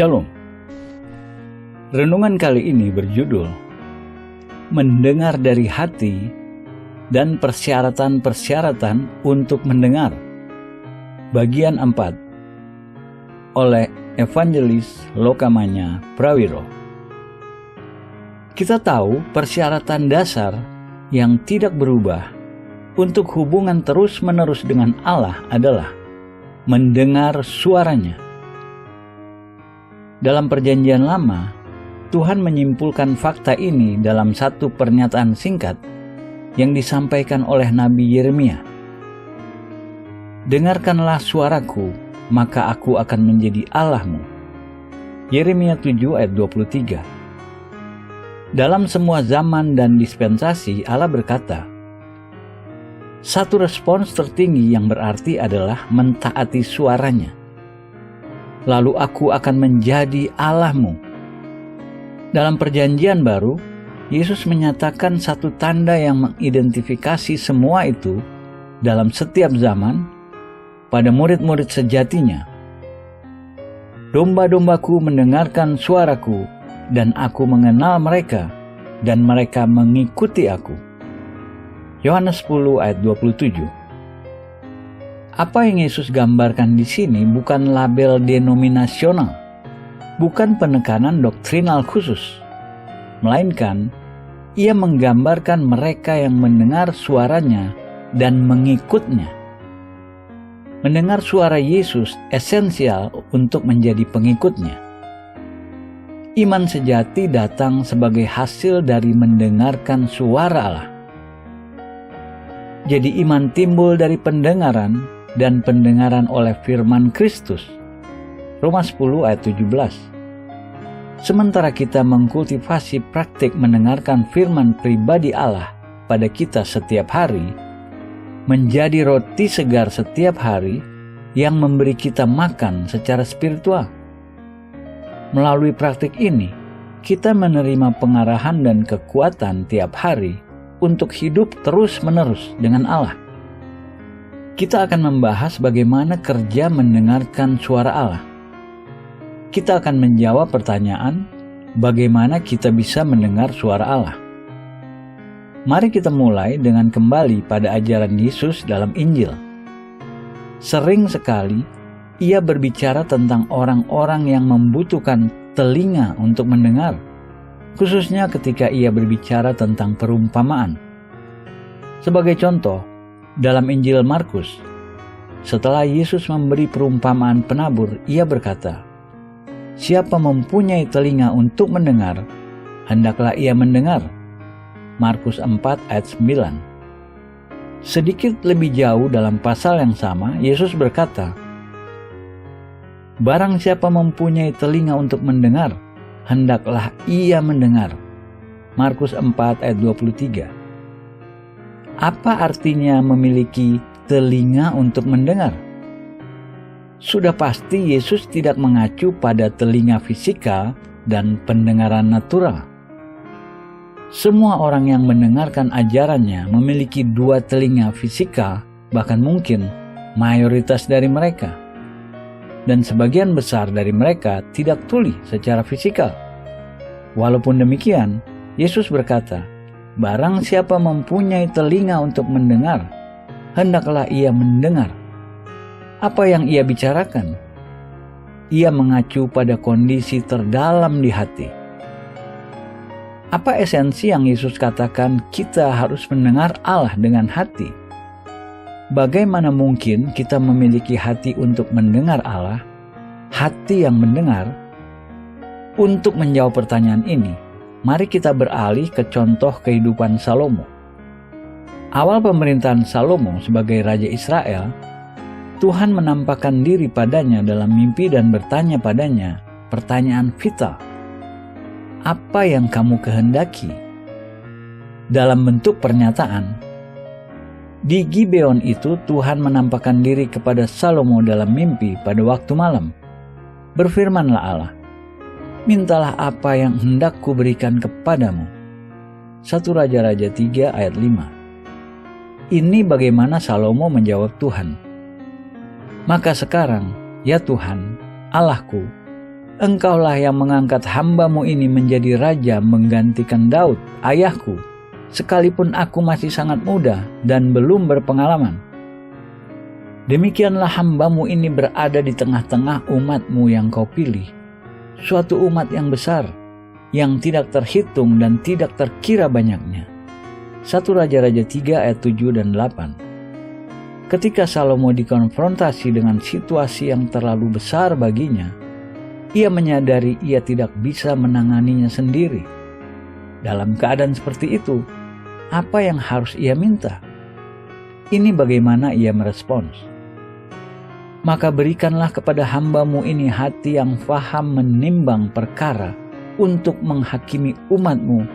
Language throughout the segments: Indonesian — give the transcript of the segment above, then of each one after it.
Shalom. Renungan kali ini berjudul Mendengar dari Hati dan Persyaratan-persyaratan untuk Mendengar. Bagian 4 oleh Evangelis Lokamanya Prawiro. Kita tahu persyaratan dasar yang tidak berubah untuk hubungan terus-menerus dengan Allah adalah mendengar suaranya. Dalam Perjanjian Lama, Tuhan menyimpulkan fakta ini dalam satu pernyataan singkat yang disampaikan oleh Nabi Yeremia. Dengarkanlah suaraku, maka aku akan menjadi Allahmu. Yeremia 7 ayat 23. Dalam semua zaman dan dispensasi, Allah berkata, satu respons tertinggi yang berarti adalah mentaati suaranya. Lalu aku akan menjadi Allahmu. Dalam Perjanjian Baru, Yesus menyatakan satu tanda yang mengidentifikasi semua itu dalam setiap zaman pada murid-murid sejatinya. Domba-dombaku mendengarkan suaraku, dan aku mengenal mereka, dan mereka mengikuti aku. Yohanes 10 ayat 27. Apa yang Yesus gambarkan di sini bukan label denominasional, bukan penekanan doktrinal khusus, melainkan ia menggambarkan mereka yang mendengar suaranya dan mengikutnya. Mendengar suara Yesus esensial untuk menjadi pengikutnya. Iman sejati datang sebagai hasil dari mendengarkan suara Allah. Jadi iman timbul dari pendengaran, dan pendengaran oleh firman Kristus. Roma 10 ayat 17. Sementara kita mengkultivasi praktik mendengarkan firman pribadi Allah pada kita setiap hari, menjadi roti segar setiap hari yang memberi kita makan secara spiritual. Melalui praktik ini, kita menerima pengarahan dan kekuatan tiap hari untuk hidup terus-menerus dengan Allah. Kita akan membahas bagaimana kerja mendengarkan suara Allah. Kita akan menjawab pertanyaan, bagaimana kita bisa mendengar suara Allah. Mari kita mulai dengan kembali pada ajaran Yesus dalam Injil. Sering sekali, ia berbicara tentang orang-orang yang membutuhkan telinga untuk mendengar, khususnya ketika ia berbicara tentang perumpamaan. Sebagai contoh, dalam Injil Markus, setelah Yesus memberi perumpamaan penabur, ia berkata, siapa mempunyai telinga untuk mendengar, hendaklah ia mendengar. Markus 4 ayat 9. Sedikit lebih jauh dalam pasal yang sama, Yesus berkata, barang siapa mempunyai telinga untuk mendengar, hendaklah ia mendengar. Markus 4 ayat 23. Apa artinya memiliki telinga untuk mendengar? Sudah pasti Yesus tidak mengacu pada telinga fisikal dan pendengaran natural. Semua orang yang mendengarkan ajarannya memiliki dua telinga fisikal, bahkan mungkin mayoritas dari mereka. Dan sebagian besar dari mereka tidak tuli secara fisikal. Walaupun demikian, Yesus berkata, barang siapa mempunyai telinga untuk mendengar, hendaklah ia mendengar. Apa yang ia bicarakan? Ia mengacu pada kondisi terdalam di hati. Apa esensi yang Yesus katakan kita harus mendengar Allah dengan hati? Bagaimana mungkin kita memiliki hati untuk mendengar Allah, hati yang mendengar? Untuk menjawab pertanyaan ini, mari kita beralih ke contoh kehidupan Salomo. Awal pemerintahan Salomo sebagai Raja Israel, Tuhan menampakkan diri padanya dalam mimpi dan bertanya padanya pertanyaan vital. Apa yang kamu kehendaki? Dalam bentuk pernyataan. Di Gibeon itu Tuhan menampakkan diri kepada Salomo dalam mimpi pada waktu malam. Berfirmanlah Allah, mintalah apa yang hendak kuberikan kepadamu. 1 Raja-Raja 3 ayat 5. Ini bagaimana Salomo menjawab Tuhan. Maka sekarang, ya Tuhan, Allahku, Engkaulah yang mengangkat hamba-Mu ini menjadi raja menggantikan Daud, ayahku, sekalipun aku masih sangat muda dan belum berpengalaman. Demikianlah hamba-Mu ini berada di tengah-tengah umat-Mu yang Kau pilih, suatu umat yang besar, yang tidak terhitung dan tidak terkira banyaknya. 1 Raja-Raja 3 ayat 7 dan 8. Ketika Salomo dikonfrontasi dengan situasi yang terlalu besar baginya, ia menyadari ia tidak bisa menanganinya sendiri. Dalam keadaan seperti itu, apa yang harus ia minta? Ini bagaimana ia merespons. Maka berikanlah kepada hamba-Mu ini hati yang faham menimbang perkara untuk menghakimi umat-Mu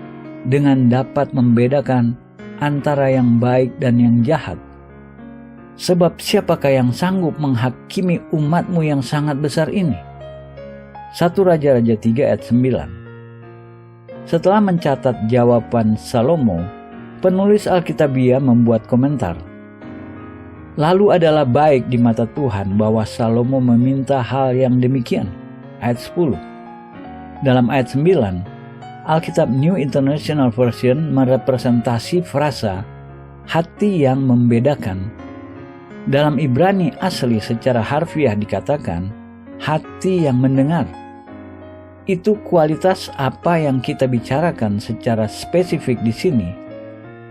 dengan dapat membedakan antara yang baik dan yang jahat. Sebab siapakah yang sanggup menghakimi umat-Mu yang sangat besar ini? 1 Raja-Raja 3 ayat 9. Setelah mencatat jawaban Salomo, penulis Alkitabiah membuat komentar. Lalu adalah baik di mata Tuhan bahwa Salomo meminta hal yang demikian. Ayat 10. Dalam ayat 9, Alkitab New International Version merepresentasi frasa hati yang membedakan. Dalam Ibrani asli secara harfiah dikatakan hati yang mendengar. Itu kualitas apa yang kita bicarakan secara spesifik di sini,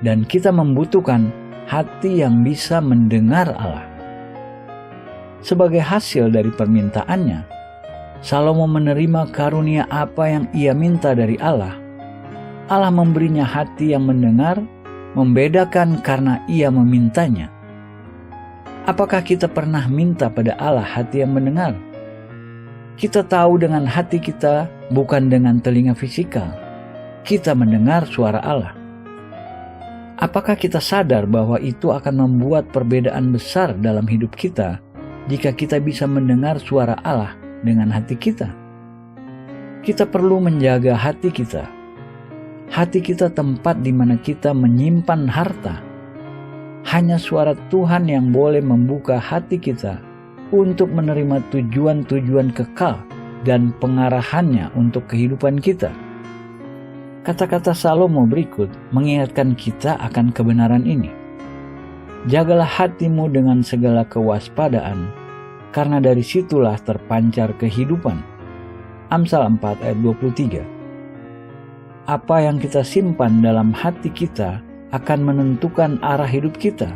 dan kita membutuhkan hati yang bisa mendengar Allah. Sebagai hasil dari permintaannya, Salomo menerima karunia apa yang ia minta dari Allah. Allah memberinya hati yang mendengar, membedakan karena ia memintanya. Apakah kita pernah minta pada Allah hati yang mendengar? Kita tahu dengan hati kita, bukan dengan telinga fisikal. Kita mendengar suara Allah. Apakah kita sadar bahwa itu akan membuat perbedaan besar dalam hidup kita jika kita bisa mendengar suara Allah dengan hati kita? Kita perlu menjaga hati kita. Hati kita tempat di mana kita menyimpan harta. Hanya suara Tuhan yang boleh membuka hati kita untuk menerima tujuan-tujuan kekal dan pengarahannya untuk kehidupan kita. Kata-kata Salomo berikut mengingatkan kita akan kebenaran ini. Jagalah hatimu dengan segala kewaspadaan, karena dari situlah terpancar kehidupan. Amsal 4 ayat 23. Apa yang kita simpan dalam hati kita akan menentukan arah hidup kita.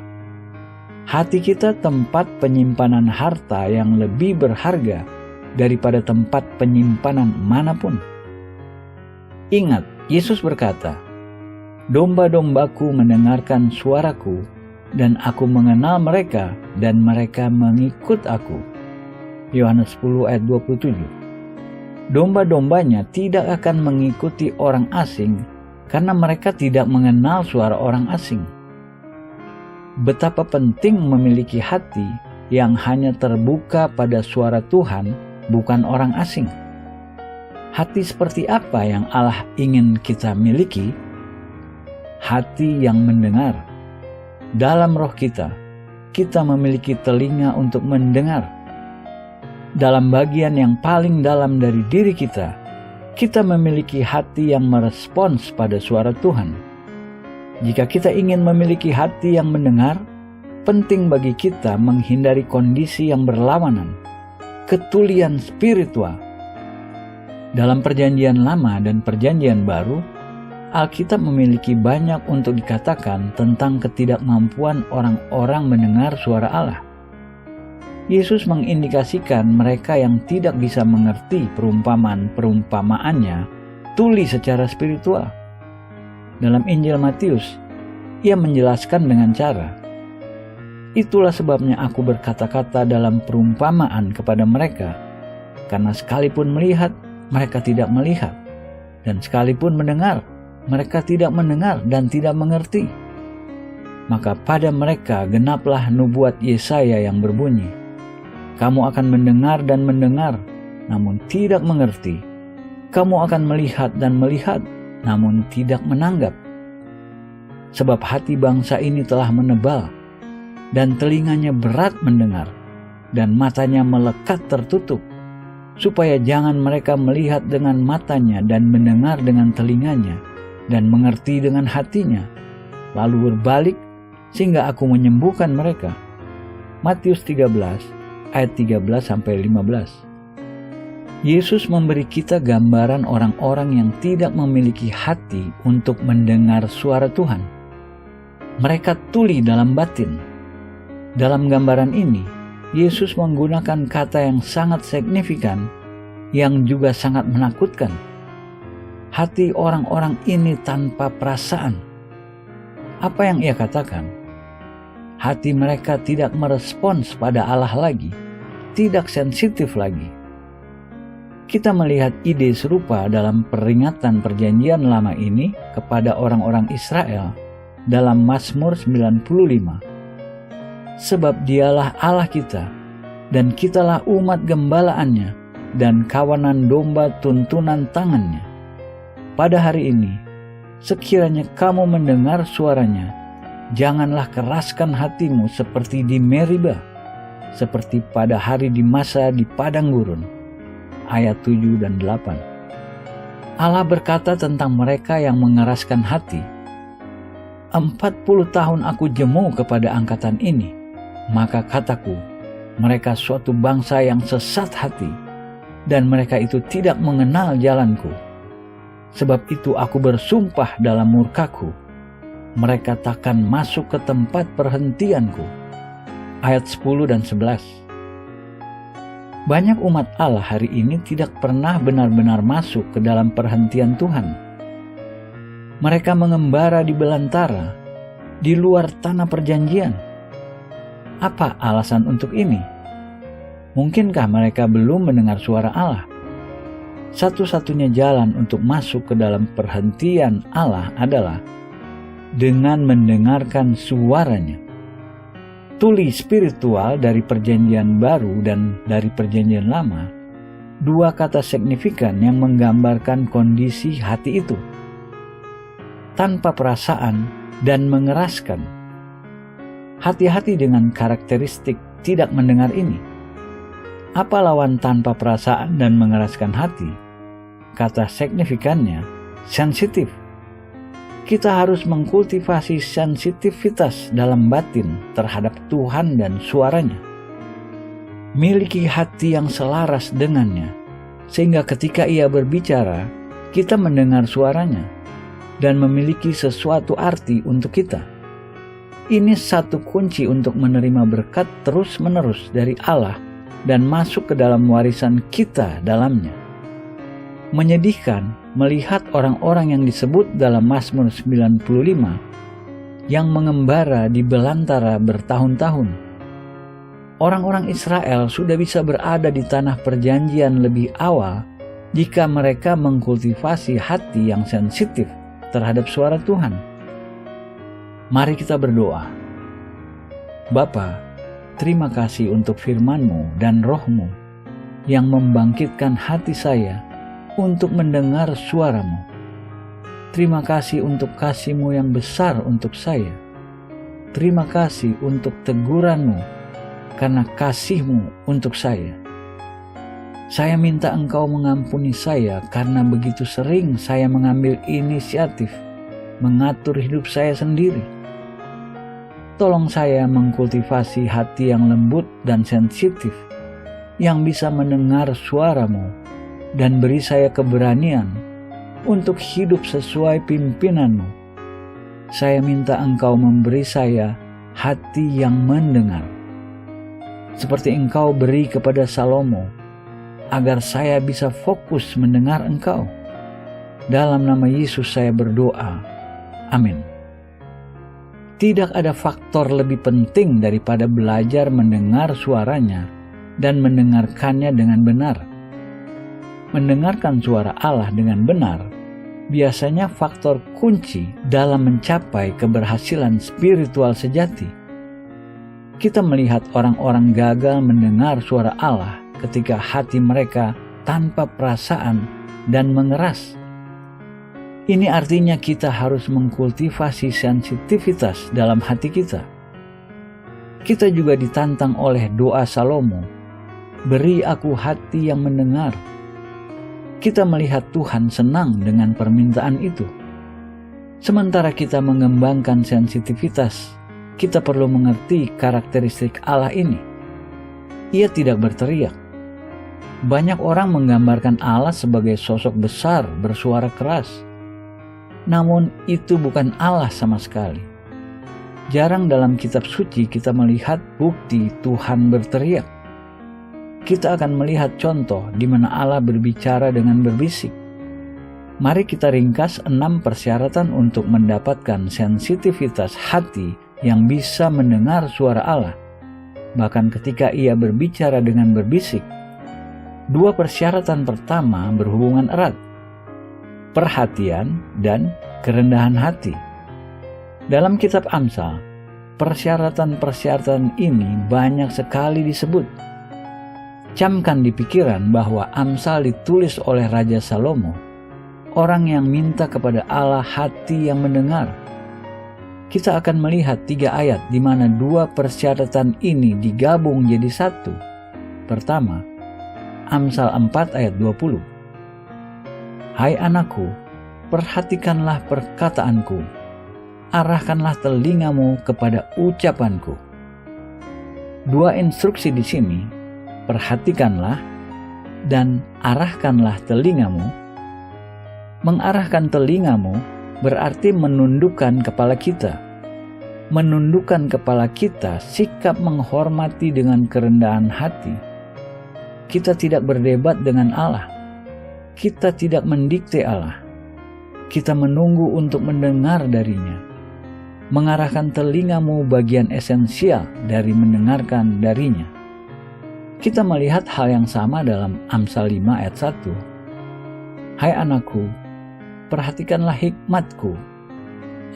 Hati kita tempat penyimpanan harta yang lebih berharga daripada tempat penyimpanan manapun. Ingat, Yesus berkata, "Domba-dombaku mendengarkan suaraku, dan aku mengenal mereka, dan mereka mengikut aku." Yohanes 10 ayat 27. Domba-dombanya tidak akan mengikuti orang asing karena mereka tidak mengenal suara orang asing. Betapa penting memiliki hati yang hanya terbuka pada suara Tuhan, bukan orang asing. Hati seperti apa yang Allah ingin kita miliki? Hati yang mendengar. Dalam roh kita memiliki telinga untuk mendengar. Dalam bagian yang paling dalam dari diri kita memiliki hati yang merespons pada suara Tuhan. Jika kita ingin memiliki hati yang mendengar, penting bagi kita menghindari kondisi yang berlawanan, ketulian spiritual. Dalam Perjanjian Lama dan Perjanjian Baru, Alkitab memiliki banyak untuk dikatakan tentang ketidakmampuan orang-orang mendengar suara Allah. Yesus mengindikasikan mereka yang tidak bisa mengerti perumpamaan-perumpamaannya tuli secara spiritual. Dalam Injil Matius, ia menjelaskan dengan cara, "Itulah sebabnya aku berkata-kata dalam perumpamaan kepada mereka, karena sekalipun melihat, mereka tidak melihat, dan sekalipun mendengar, mereka tidak mendengar dan tidak mengerti. Maka pada mereka genaplah nubuat Yesaya yang berbunyi, kamu akan mendengar dan mendengar, namun tidak mengerti. Kamu akan melihat dan melihat, namun tidak menanggap. Sebab hati bangsa ini telah menebal, dan telinganya berat mendengar, dan matanya melekat tertutup. supaya jangan mereka melihat dengan matanya dan mendengar dengan telinganya dan mengerti dengan hatinya, lalu berbalik sehingga aku menyembuhkan mereka. Matius 13 ayat 13-15. Yesus memberi kita gambaran orang-orang yang tidak memiliki hati untuk mendengar suara Tuhan. Mereka tuli dalam batin. Dalam gambaran ini, Yesus menggunakan kata yang sangat signifikan, yang juga sangat menakutkan. Hati orang-orang ini tanpa perasaan. Apa yang ia katakan? Hati mereka tidak merespons pada Allah lagi, tidak sensitif lagi. Kita melihat ide serupa dalam peringatan perjanjian lama ini kepada orang-orang Israel dalam Mazmur 95. Sebab dialah Allah kita, dan kitalah umat gembalaannya, dan kawanan domba tuntunan tangannya. Pada hari ini, sekiranya kamu mendengar suaranya, janganlah keraskan hatimu seperti di Meriba, seperti pada hari di masa di padang gurun. Ayat 7 dan 8. Allah berkata tentang mereka yang mengeraskan hati, 40 tahun aku jemu kepada angkatan ini, maka kataku, mereka suatu bangsa yang sesat hati, dan mereka itu tidak mengenal jalanku. Sebab itu aku bersumpah dalam murkaku, mereka takkan masuk ke tempat perhentianku. Ayat 10 dan 11. Banyak umat Allah hari ini tidak pernah benar-benar masuk ke dalam perhentian Tuhan. Mereka mengembara di belantara, di luar tanah perjanjian. Apa alasan untuk ini? Mungkinkah mereka belum mendengar suara Allah? Satu-satunya jalan untuk masuk ke dalam perhentian Allah adalah dengan mendengarkan suaranya. Tuli spiritual dari perjanjian baru dan dari perjanjian lama, dua kata signifikan yang menggambarkan kondisi hati itu. Tanpa perasaan dan mengeraskan. Hati-hati dengan karakteristik tidak mendengar ini. Apa lawan tanpa perasaan dan mengeraskan hati? Kata signifikannya, sensitif. Kita harus mengkultivasi sensitivitas dalam batin terhadap Tuhan dan suaranya. Miliki hati yang selaras dengannya, sehingga ketika ia berbicara, kita mendengar suaranya dan memiliki sesuatu arti untuk kita. Ini satu kunci untuk menerima berkat terus-menerus dari Allah dan masuk ke dalam warisan kita dalamnya. Menyedihkan melihat orang-orang yang disebut dalam Mazmur 95 yang mengembara di belantara bertahun-tahun. Orang-orang Israel sudah bisa berada di tanah perjanjian lebih awal jika mereka mengkultivasi hati yang sensitif terhadap suara Tuhan. Mari kita berdoa. Bapa, terima kasih untuk firman-Mu dan Roh-Mu yang membangkitkan hati saya untuk mendengar suara-Mu. Terima kasih untuk kasih-Mu yang besar untuk saya. Terima kasih untuk teguran-Mu karena kasih-Mu untuk saya. Saya minta Engkau mengampuni saya karena begitu sering saya mengambil inisiatif mengatur hidup saya sendiri. Tolong saya mengkultivasi hati yang lembut dan sensitif yang bisa mendengar suara-Mu dan beri saya keberanian untuk hidup sesuai pimpinan-Mu. Saya minta Engkau memberi saya hati yang mendengar, seperti Engkau beri kepada Salomo, agar saya bisa fokus mendengar Engkau. Dalam nama Yesus saya berdoa. Amin. Tidak ada faktor lebih penting daripada belajar mendengar suaranya dan mendengarkannya dengan benar. Mendengarkan suara Allah dengan benar biasanya faktor kunci dalam mencapai keberhasilan spiritual sejati. Kita melihat orang-orang gagal mendengar suara Allah ketika hati mereka tanpa perasaan dan mengeras. Ini artinya kita harus mengkultivasi sensitivitas dalam hati kita. Kita juga ditantang oleh doa Salomo beri aku hati yang mendengar. Kita melihat Tuhan senang dengan permintaan itu. Sementara kita mengembangkan sensitivitas, kita perlu mengerti karakteristik Allah ini. Ia tidak berteriak. Banyak orang menggambarkan Allah sebagai sosok besar bersuara keras. Namun itu bukan Allah sama sekali. Jarang dalam kitab suci kita melihat bukti Tuhan berteriak. Kita akan melihat contoh di mana Allah berbicara dengan berbisik. Mari kita ringkas 6 persyaratan untuk mendapatkan sensitivitas hati yang bisa mendengar suara Allah, bahkan ketika ia berbicara dengan berbisik. 2 persyaratan pertama berhubungan erat, perhatian dan kerendahan hati. Dalam kitab Amsal, persyaratan-persyaratan ini banyak sekali disebut. Camkan di pikiran bahwa Amsal ditulis oleh Raja Salomo, orang yang minta kepada Allah hati yang mendengar. Kita akan melihat 3 ayat di mana 2 persyaratan ini digabung jadi satu. Pertama, Amsal 4 ayat 20. Hai anakku, perhatikanlah perkataanku, arahkanlah telingamu kepada ucapanku. 2 instruksi di sini, perhatikanlah dan arahkanlah telingamu. Mengarahkan telingamu berarti menundukkan kepala kita. Menundukkan kepala kita sikap menghormati dengan kerendahan hati. Kita tidak berdebat dengan Allah. Kita tidak mendikte Allah. Kita menunggu untuk mendengar darinya. Mengarahkan telingamu bagian esensial dari mendengarkan darinya. Kita melihat hal yang sama dalam Amsal 5 ayat 1. Hai anakku, perhatikanlah hikmatku,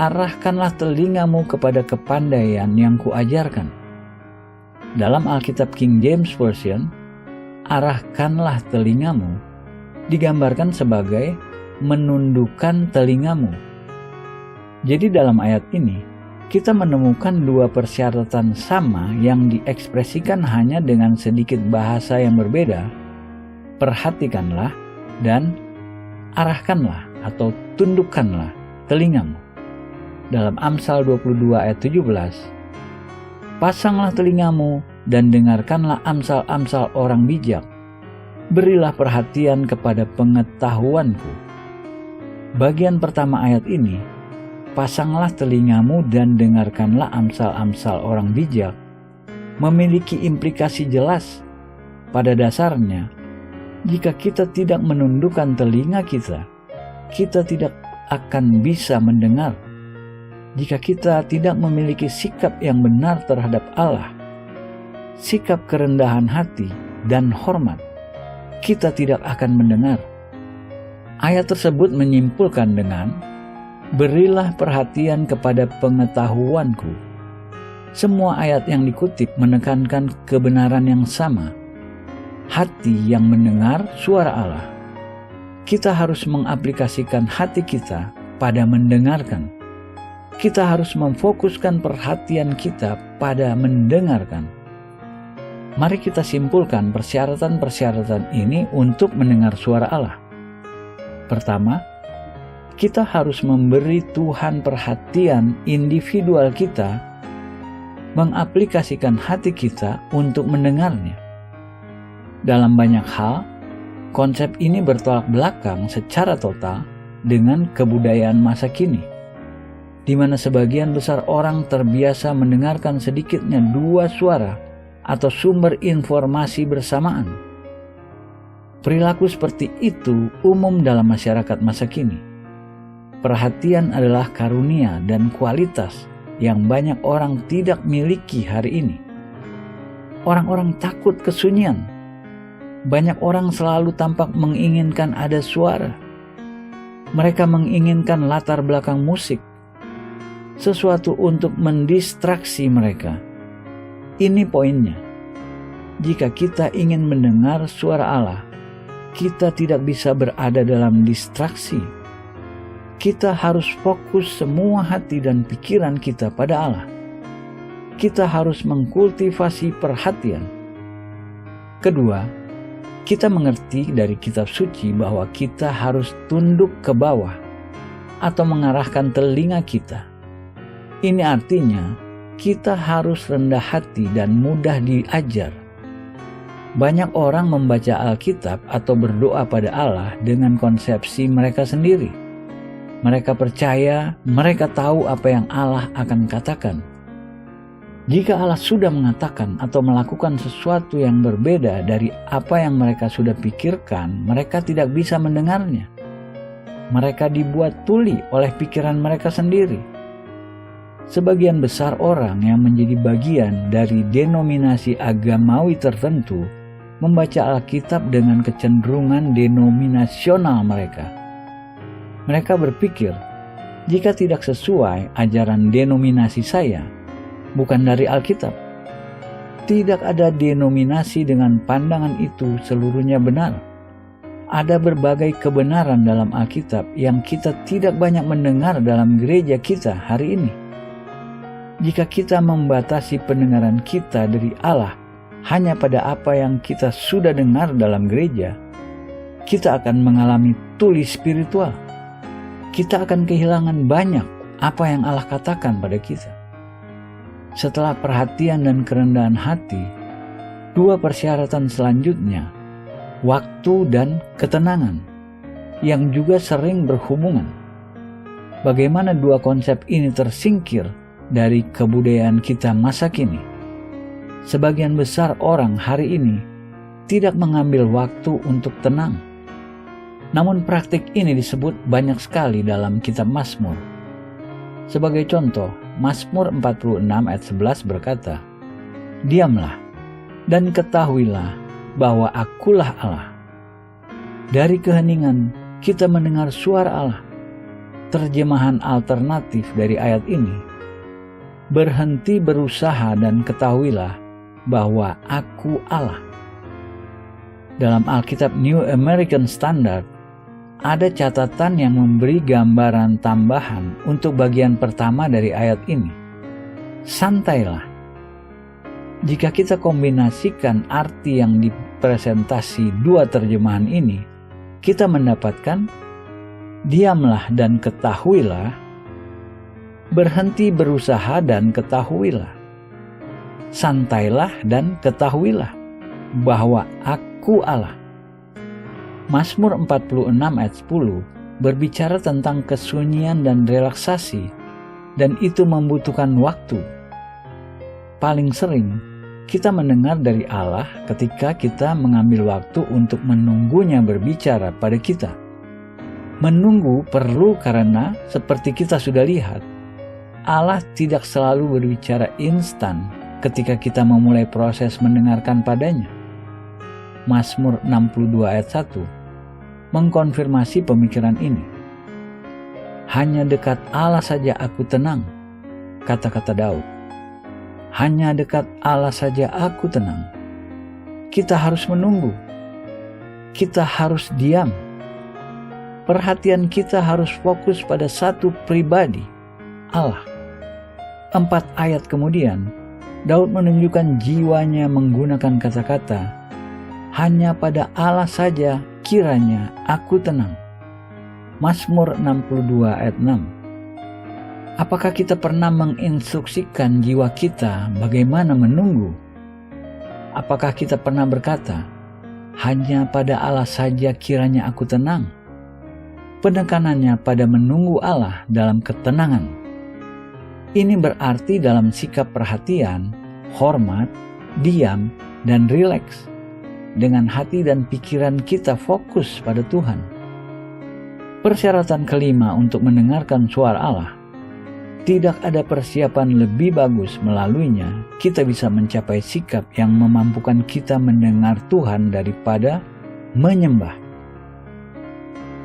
arahkanlah telingamu kepada kepandaian yang kuajarkan. Dalam Alkitab King James Version, arahkanlah telingamu digambarkan sebagai menundukkan telingamu. Jadi dalam ayat ini, kita menemukan 2 persyaratan sama yang diekspresikan hanya dengan sedikit bahasa yang berbeda. Perhatikanlah dan arahkanlah atau tundukkanlah telingamu. Dalam Amsal 22 ayat 17, pasanglah telingamu dan dengarkanlah amsal-amsal orang bijak. Berilah perhatian kepada pengetahuanku. Bagian pertama ayat ini, pasanglah telingamu dan dengarkanlah amsal-amsal orang bijak, memiliki implikasi jelas. Pada dasarnya, jika kita tidak menundukkan telinga kita, kita tidak akan bisa mendengar. Jika kita tidak memiliki sikap yang benar terhadap Allah, sikap kerendahan hati dan hormat, kita tidak akan mendengar. Ayat tersebut menyimpulkan dengan, berilah perhatian kepada pengetahuanku. Semua ayat yang dikutip menekankan kebenaran yang sama. Hati yang mendengar suara Allah. Kita harus mengaplikasikan hati kita pada mendengarkan. Kita harus memfokuskan perhatian kita pada mendengarkan. Mari kita simpulkan persyaratan-persyaratan ini untuk mendengar suara Allah. Pertama, kita harus memberi Tuhan perhatian individual kita, mengaplikasikan hati kita untuk mendengarnya. Dalam banyak hal, konsep ini bertolak belakang secara total dengan kebudayaan masa kini, di mana sebagian besar orang terbiasa mendengarkan sedikitnya 2 suara atau sumber informasi bersamaan. Perilaku seperti itu umum dalam masyarakat masa kini. Perhatian adalah karunia dan kualitas yang banyak orang tidak miliki hari ini. Orang-orang takut kesunyian. Banyak orang selalu tampak menginginkan ada suara. Mereka menginginkan latar belakang musik, sesuatu untuk mendistraksi mereka. Ini poinnya. Jika kita ingin mendengar suara Allah, kita tidak bisa berada dalam distraksi. Kita harus fokus semua hati dan pikiran kita pada Allah. Kita harus mengkultivasi perhatian. Kedua, kita mengerti dari kitab suci bahwa kita harus tunduk ke bawah atau mengarahkan telinga kita. Ini artinya kita harus rendah hati dan mudah diajar. Banyak orang membaca Alkitab atau berdoa pada Allah dengan konsepsi mereka sendiri. Mereka percaya mereka tahu apa yang Allah akan katakan. Jika Allah sudah mengatakan atau melakukan sesuatu yang berbeda dari apa yang mereka sudah pikirkan, mereka tidak bisa mendengarnya. Mereka dibuat tuli oleh pikiran mereka sendiri. Sebagian besar orang yang menjadi bagian dari denominasi agamawi tertentu membaca Alkitab dengan kecenderungan denominasional mereka. Mereka berpikir, jika tidak sesuai ajaran denominasi saya, bukan dari Alkitab. Tidak ada denominasi dengan pandangan itu seluruhnya benar. Ada berbagai kebenaran dalam Alkitab yang kita tidak banyak mendengar dalam gereja kita hari ini. Jika kita membatasi pendengaran kita dari Allah hanya pada apa yang kita sudah dengar dalam gereja, kita akan mengalami tuli spiritual. Kita akan kehilangan banyak apa yang Allah katakan pada kita. Setelah perhatian dan kerendahan hati, dua persyaratan selanjutnya, waktu dan ketenangan, yang juga sering berhubungan. Bagaimana dua konsep ini tersingkir dari kebudayaan kita masa kini? Sebagian besar orang hari ini tidak mengambil waktu untuk tenang. Namun praktik ini disebut banyak sekali dalam kitab Mazmur. Sebagai contoh, Mazmur 46 ayat 11 berkata, "Diamlah dan ketahuilah bahwa akulah Allah." Dari keheningan kita mendengar suara Allah. Terjemahan alternatif dari ayat ini, "Berhenti berusaha dan ketahuilah bahwa aku Allah." Dalam Alkitab New American Standard, ada catatan yang memberi gambaran tambahan untuk bagian pertama dari ayat ini. Santailah. Jika kita kombinasikan arti yang dipresentasi dua terjemahan ini, kita mendapatkan diamlah dan ketahuilah, berhenti berusaha dan ketahuilah, santailah dan ketahuilah bahwa aku Allah. Mazmur 46 ayat 10 berbicara tentang kesunyian dan relaksasi, dan itu membutuhkan waktu. Paling sering kita mendengar dari Allah ketika kita mengambil waktu untuk menunggunya berbicara pada kita. Menunggu perlu karena seperti kita sudah lihat, Allah tidak selalu berbicara instan ketika kita memulai proses mendengarkan padanya. Mazmur 62 ayat 1 mengkonfirmasi pemikiran ini. Hanya dekat Allah saja aku tenang, kata-kata Daud. Hanya dekat Allah saja aku tenang. Kita harus menunggu. Kita harus diam. Perhatian kita harus fokus pada satu pribadi, Allah. 4 ayat kemudian, Daud menunjukkan jiwanya menggunakan kata-kata, hanya pada Allah saja kiranya aku tenang. Mazmur 62 ayat 6. Apakah kita pernah menginstruksikan jiwa kita bagaimana menunggu? Apakah kita pernah berkata, hanya pada Allah saja kiranya aku tenang? Penekanannya pada menunggu Allah dalam ketenangan. Ini berarti dalam sikap perhatian, hormat, diam, dan rileks. Dengan hati dan pikiran kita fokus pada Tuhan. Persyaratan kelima untuk mendengarkan suara Allah. Tidak ada persiapan lebih bagus melaluinya kita bisa mencapai sikap yang memampukan kita mendengar Tuhan daripada menyembah.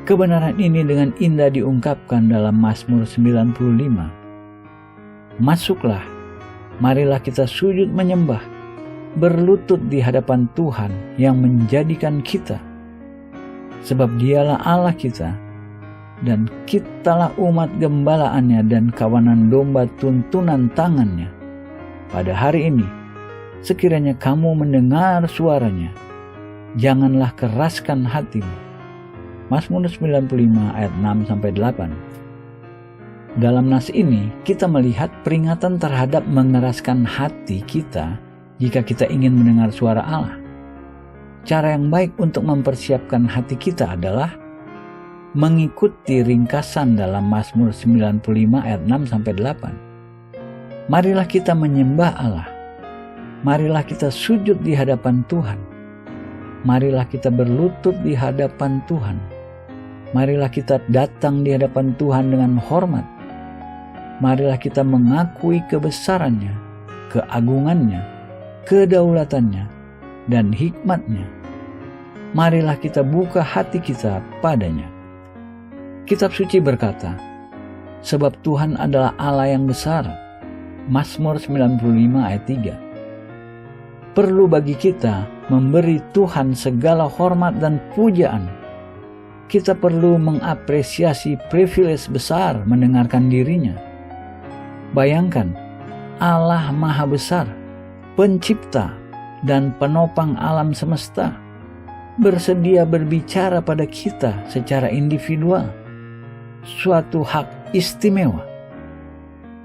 Kebenaran ini dengan indah diungkapkan dalam Mazmur 95. Masuklah, marilah kita sujud menyembah, berlutut di hadapan Tuhan yang menjadikan kita. Sebab dialah Allah kita, dan kitalah umat gembalaannya dan kawanan domba tuntunan tangannya. Pada hari ini, sekiranya kamu mendengar suaranya, janganlah keraskan hatimu. Mazmur 95 ayat 6-8. Dalam nas ini kita melihat peringatan terhadap mengeraskan hati kita jika kita ingin mendengar suara Allah. Cara yang baik untuk mempersiapkan hati kita adalah mengikuti ringkasan dalam Mazmur 95 ayat 6-8. Marilah kita menyembah Allah. Marilah kita sujud di hadapan Tuhan. Marilah kita berlutut di hadapan Tuhan. Marilah kita datang di hadapan Tuhan dengan hormat. Marilah kita mengakui kebesarannya, keagungannya, kedaulatannya, dan hikmatnya. Marilah kita buka hati kita padanya. Kitab suci berkata, sebab Tuhan adalah Allah yang besar. Mazmur 95 ayat 3. Perlu bagi kita memberi Tuhan segala hormat dan pujaan. Kita perlu mengapresiasi privilege besar mendengarkan dirinya. Bayangkan, Allah Maha Besar, pencipta dan penopang alam semesta, bersedia berbicara pada kita secara individual. Suatu hak istimewa.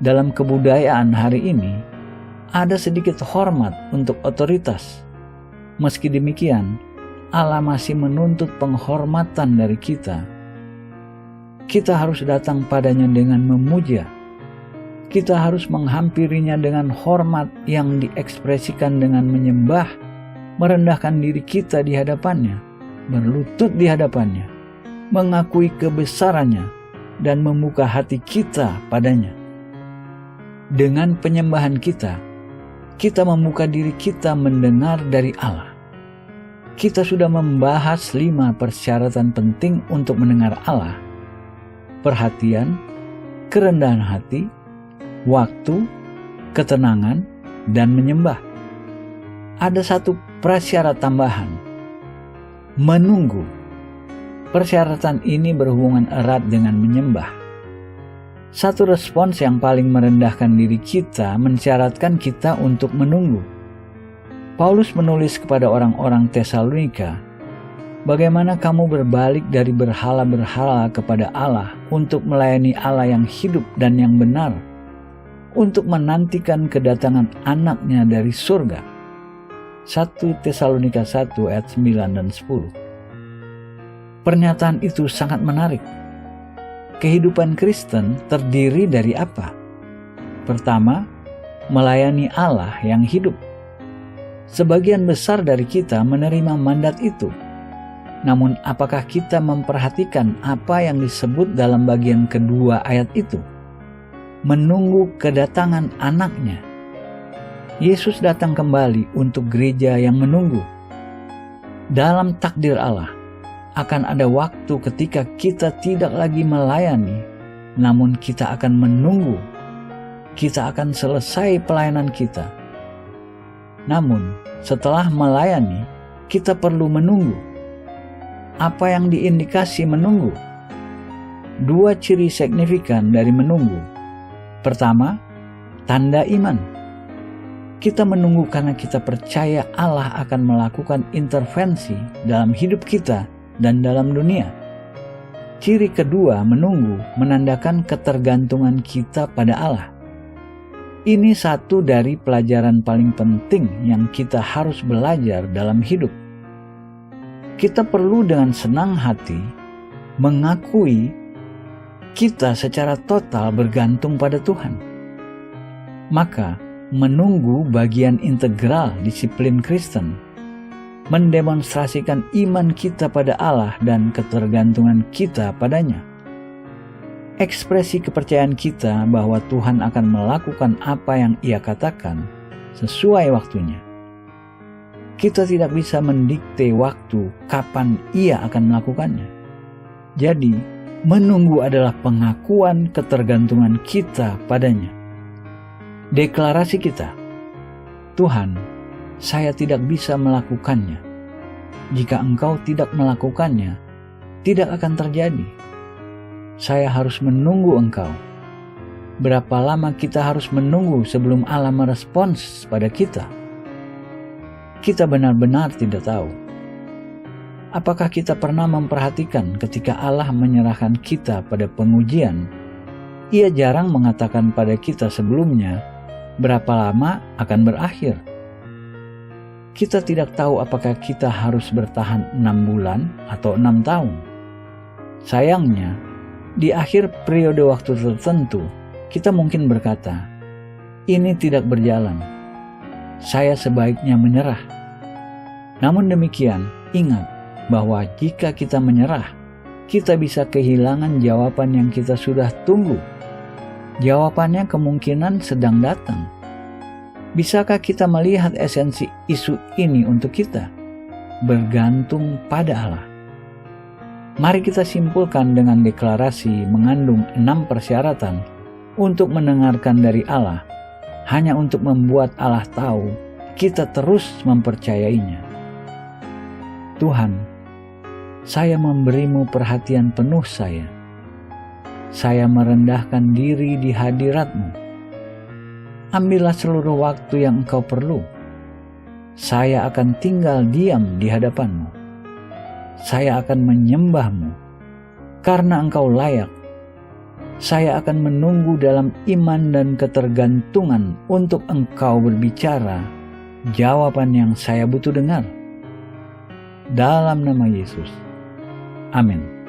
Dalam kebudayaan hari ini, ada sedikit hormat untuk otoritas. Meski demikian, Allah masih menuntut penghormatan dari kita. Kita harus datang padanya dengan memuja. Kita harus menghampirinya dengan hormat yang diekspresikan dengan menyembah, merendahkan diri kita di hadapannya, berlutut di hadapannya, mengakui kebesarannya, dan membuka hati kita padanya. Dengan penyembahan kita membuka diri kita mendengar dari Allah. Kita sudah membahas 5 persyaratan penting untuk mendengar Allah: perhatian, kerendahan hati, waktu, ketenangan, dan menyembah. Ada satu prasyarat tambahan: menunggu. Persyaratan ini berhubungan erat dengan menyembah. Satu respons yang paling merendahkan diri kita mensyaratkan kita untuk menunggu. Paulus menulis kepada orang-orang Tesalonika, bagaimana kamu berbalik dari berhala-berhala kepada Allah untuk melayani Allah yang hidup dan yang benar, untuk menantikan kedatangan anaknya dari surga. 1 Tesalonika 1 ayat 9 dan 10. Pernyataan itu sangat menarik. Kehidupan Kristen terdiri dari apa? Pertama, melayani Allah yang hidup. Sebagian besar dari kita menerima mandat itu. Namun apakah kita memperhatikan apa yang disebut dalam bagian kedua ayat itu? Menunggu kedatangan anaknya. Yesus datang kembali untuk gereja yang menunggu. Dalam takdir Allah, akan ada waktu ketika kita tidak lagi melayani, namun kita akan menunggu. Kita akan selesai pelayanan kita. Namun, setelah melayani, kita perlu menunggu. Apa yang diindikasi menunggu? 2 ciri signifikan dari menunggu. Pertama, tanda iman. Kita menunggu karena kita percaya Allah akan melakukan intervensi dalam hidup kita dan dalam dunia. Ciri kedua menunggu menandakan ketergantungan kita pada Allah. Ini satu dari pelajaran paling penting yang kita harus belajar dalam hidup. Kita perlu dengan senang hati mengakui kita secara total bergantung pada Tuhan. Maka, menunggu bagian integral disiplin Kristen, mendemonstrasikan iman kita pada Allah dan ketergantungan kita padanya. Ekspresi kepercayaan kita bahwa Tuhan akan melakukan apa yang Ia katakan sesuai waktunya. Kita tidak bisa mendikte waktu kapan Ia akan melakukannya. Jadi, menunggu adalah pengakuan ketergantungan kita padanya. Deklarasi kita, Tuhan, saya tidak bisa melakukannya. Jika Engkau tidak melakukannya, tidak akan terjadi. Saya harus menunggu Engkau. Berapa lama kita harus menunggu sebelum Allah merespons pada kita? kita benar-benar tidak tahu. Apakah kita pernah memperhatikan ketika Allah menyerahkan kita pada pengujian, Ia jarang mengatakan pada kita sebelumnya berapa lama akan berakhir. Kita tidak tahu apakah kita harus bertahan 6 bulan atau 6 tahun. Sayangnya, di akhir periode waktu tertentu, kita mungkin berkata, "Ini tidak berjalan. Saya sebaiknya menyerah." Namun demikian, ingat bahwa jika kita menyerah, kita bisa kehilangan jawaban yang kita sudah tunggu. Jawabannya kemungkinan sedang datang. Bisakah kita melihat esensi isu ini untuk kita? Bergantung pada Allah. Mari kita simpulkan dengan deklarasi mengandung 6 persyaratan untuk mendengarkan dari Allah, hanya untuk membuat Allah tahu kita terus mempercayainya. Tuhan, saya memberimu perhatian penuh saya. Saya merendahkan diri di hadirat-Mu. Ambillah seluruh waktu yang Engkau perlu. Saya akan tinggal diam di hadapan-Mu. Saya akan menyembah-Mu karena Engkau layak. Saya akan menunggu dalam iman dan ketergantungan untuk Engkau berbicara jawaban yang saya butuh dengar. Dalam nama Yesus. Amin.